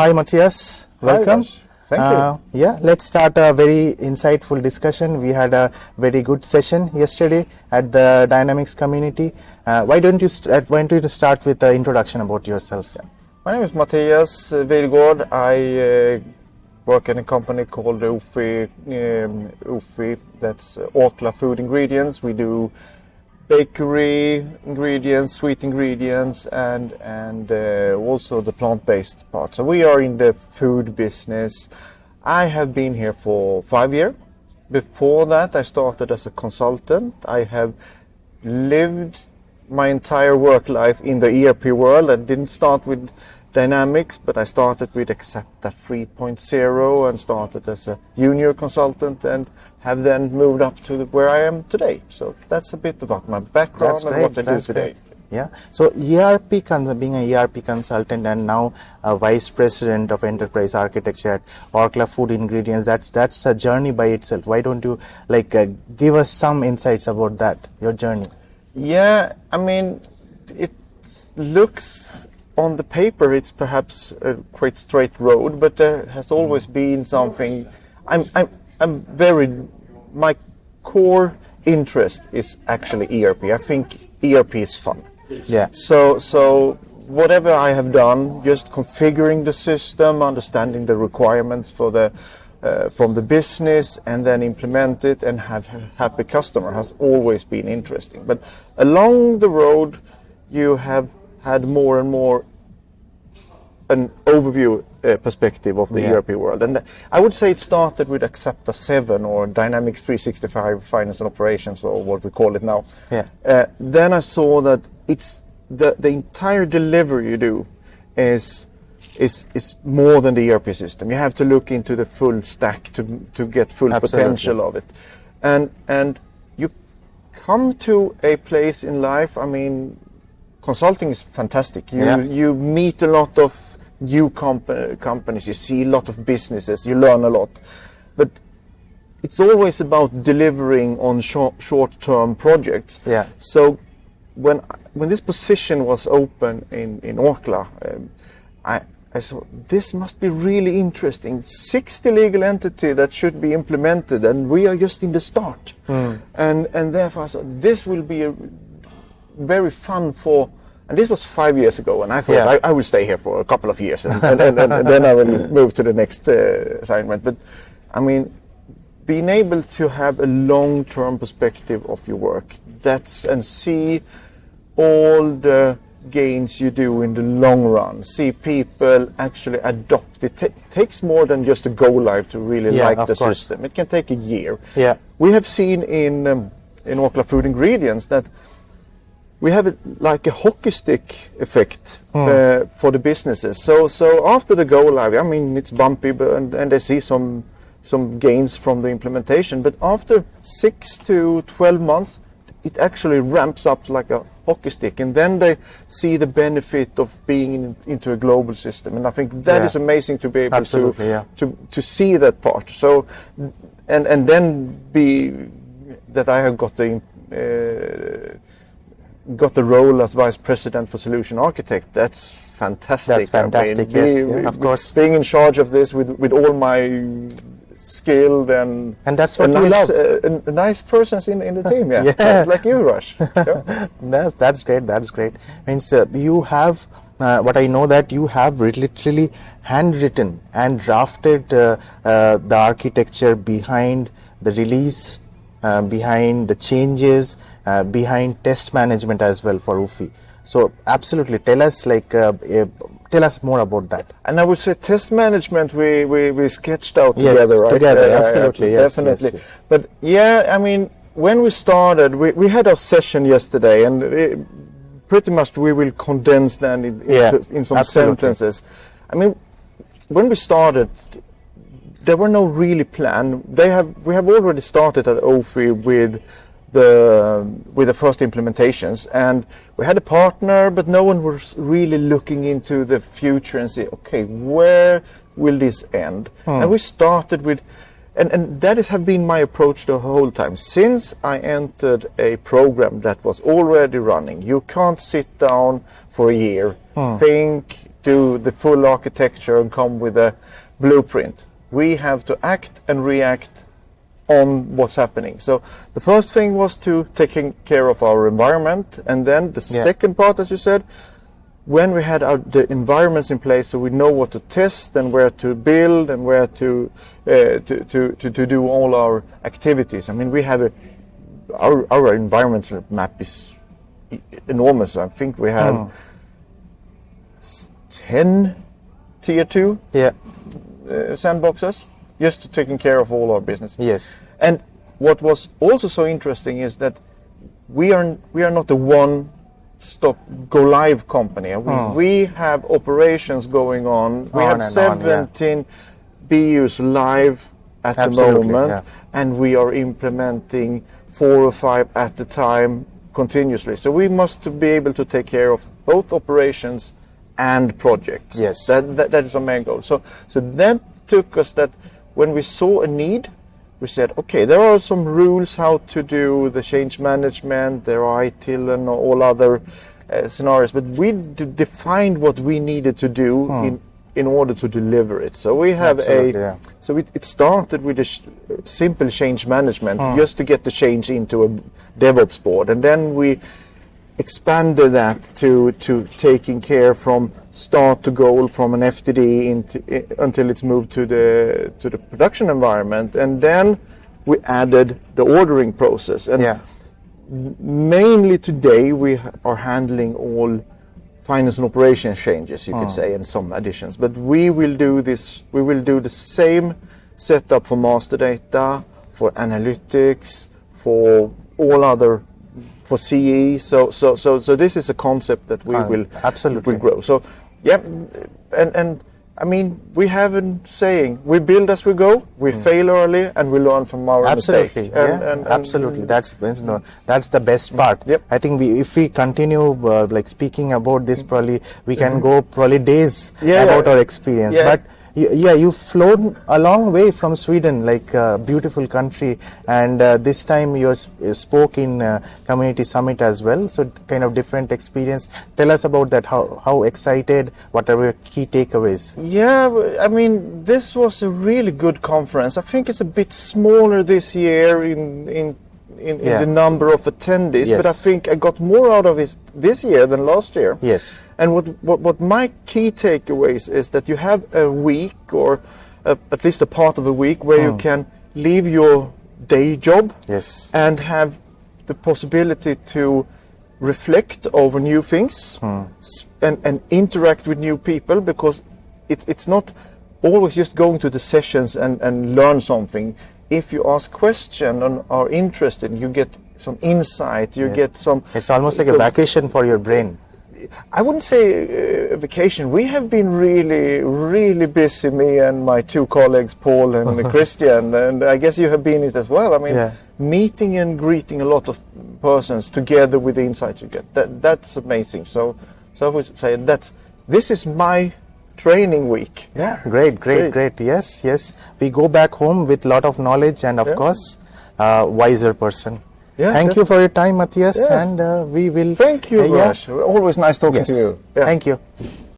Hi, Mattias. Welcome. Hi, thank you. Yeah, let's start a very insightful discussion. We had a very good session yesterday at the Dynamics community. Why don't you start with the introduction about yourself? My name is Mattias Widegård. I work in a company called UFI, that's Orkla Food Ingredients. We do bakery ingredients, sweet ingredients, and also the plant-based part. So we are in the food business. I have been here for 5 years. Before that, I started as a consultant. I have lived my entire work life in the ERP world. I didn't start with Dynamics, but I started with Accepta 3.0 and started as a junior consultant and have then moved up to where I am today. So that's a bit about my background and what I do today. Yeah. So being an ERP consultant and now a vice president of enterprise architecture at Orkla Food Ingredients, that's a journey by itself. Why don't you give us some insights about that, your journey? Yeah, I mean, it looks on the paper it's perhaps a quite straight road, but there has always been something. My core interest is actually ERP. I think ERP is fun. Yeah. So whatever I have done, just configuring the system, understanding the requirements for from the business, and then implement it and have a happy customer has always been interesting. But along the road, you have had more and more an overview perspective of the ERP world. And I would say it started with Accepta 7 or Dynamics 365 Finance and Operations, or what we call it now. Yeah. Then I saw that it's the entire delivery you do is more than the ERP system. You have to look into the full stack to get full potential of it. And you come to a place in life, I mean, consulting is fantastic. You meet a lot of new companies, you see a lot of businesses, you learn a lot. But it's always about delivering on short-term projects. Yeah. So when this position was open in Orkla, I thought, this must be really interesting. 60 legal entity that should be implemented, and we are just in the start. And therefore I thought, this will be very fun and this was 5 years ago, and I thought I will stay here for a couple of years, and then I will move to the next assignment. But I mean, being able to have a long-term perspective of your work, and see all the gains you do in the long run, see people actually adopt it. Takes more than just a go live to really like the system. It can take a year. Yeah. We have seen in Orkla Food Ingredients that we have a hockey stick effect for the businesses. So after the go live, I mean, it's bumpy, and they see some gains from the implementation. But after 6 to 12 months, it actually ramps up like a hockey stick, and then they see the benefit of being into a global system. And I think that is amazing to be able to see that part. So and then that I have got the role as vice president for solution architect. That's fantastic. That's fantastic. Of course. Being in charge of this with all my skilled and that's what we love. A nice persons in the team. Yeah. Like you, Rush. That's great. That's great. Means you have what I know, that you have literally handwritten and drafted the architecture behind the release, behind the changes, behind test management as well for UFI. So absolutely, tell us more about that. And I would say test management we sketched out together, right? Together, absolutely, definitely. Yes. But I mean, when we started, we had our session yesterday, and pretty much we will condense that in some sentences. I mean, when we started, there were no really plan. We have already started at OFI with the first implementations, and we had a partner, but no one was really looking into the future and say, okay, where will this end? And we started with, and that has been my approach the whole time since I entered a program that was already running. You can't sit down for a year, think, do the full architecture and come with a blueprint. We have to act and react on what's happening. So the first thing was to taking care of our environment, and then the second part, as you said, when we had the environments in place, so we know what to test and where to build and where to do all our activities. I mean, we have our environmental map is enormous. I think we have 10 tier 2 sandboxes, just to taking care of all our business. Yes. And what was also so interesting is that we are not the one-stop go-live company. We have operations going on. We have 17 BUs live at the moment, and we are implementing 4 or 5 at a time continuously. So we must be able to take care of both operations and projects. Yes. That is our main goal. So that took us that when we saw a need, we said, okay, there are some rules how to do the change management, there are ITIL and all other scenarios, but we defined what we needed to do in order to deliver it. So we have so it started with a simple change management, just to get the change into a DevOps board, and then we expanded that to taking care from start to goal, from an FTD until it's moved to the production environment, and then we added the ordering process. And mainly today we are handling all finance and operations changes, you could say, and some additions. But we will do this. We will do the same setup for master data, for analytics, for all other. For CE, so this is a concept that we will absolutely grow. So, and I mean, we have a saying: we build as we go, we fail early, and we learn from our mistakes. Absolutely. That's the best part. I think if we continue like speaking about this, probably we can go probably days about our experience. But you've flown a long way from Sweden, like a beautiful country, and this time you spoke in community summit as well, so kind of different experience. Tell us about that, how excited, what are your key takeaways? I mean, this was a really good conference. I think it's a bit smaller this year in the number of attendees, but I think I got more out of it this year than last year. Yes. And what my key takeaways is that you have a week, or at least a part of a week, where you can leave your day job and have the possibility to reflect over new things and interact with new people, because it's not always just going to the sessions and learn something. If you ask questions and are interested, you get some insight, you get some... It's almost like a vacation for your brain. I wouldn't say a vacation. We have been really, really busy, me and my 2 colleagues, Paul and Christian, and I guess you have been it as well. I mean, meeting and greeting a lot of persons together with the insights you get. That's amazing. So I would say this is my training week. Great. Yes. We go back home with a lot of knowledge and, of course, wiser person. Thank you for your time, Mattias, and we will... Thank you, Raj. Always nice talking to you. Thank you.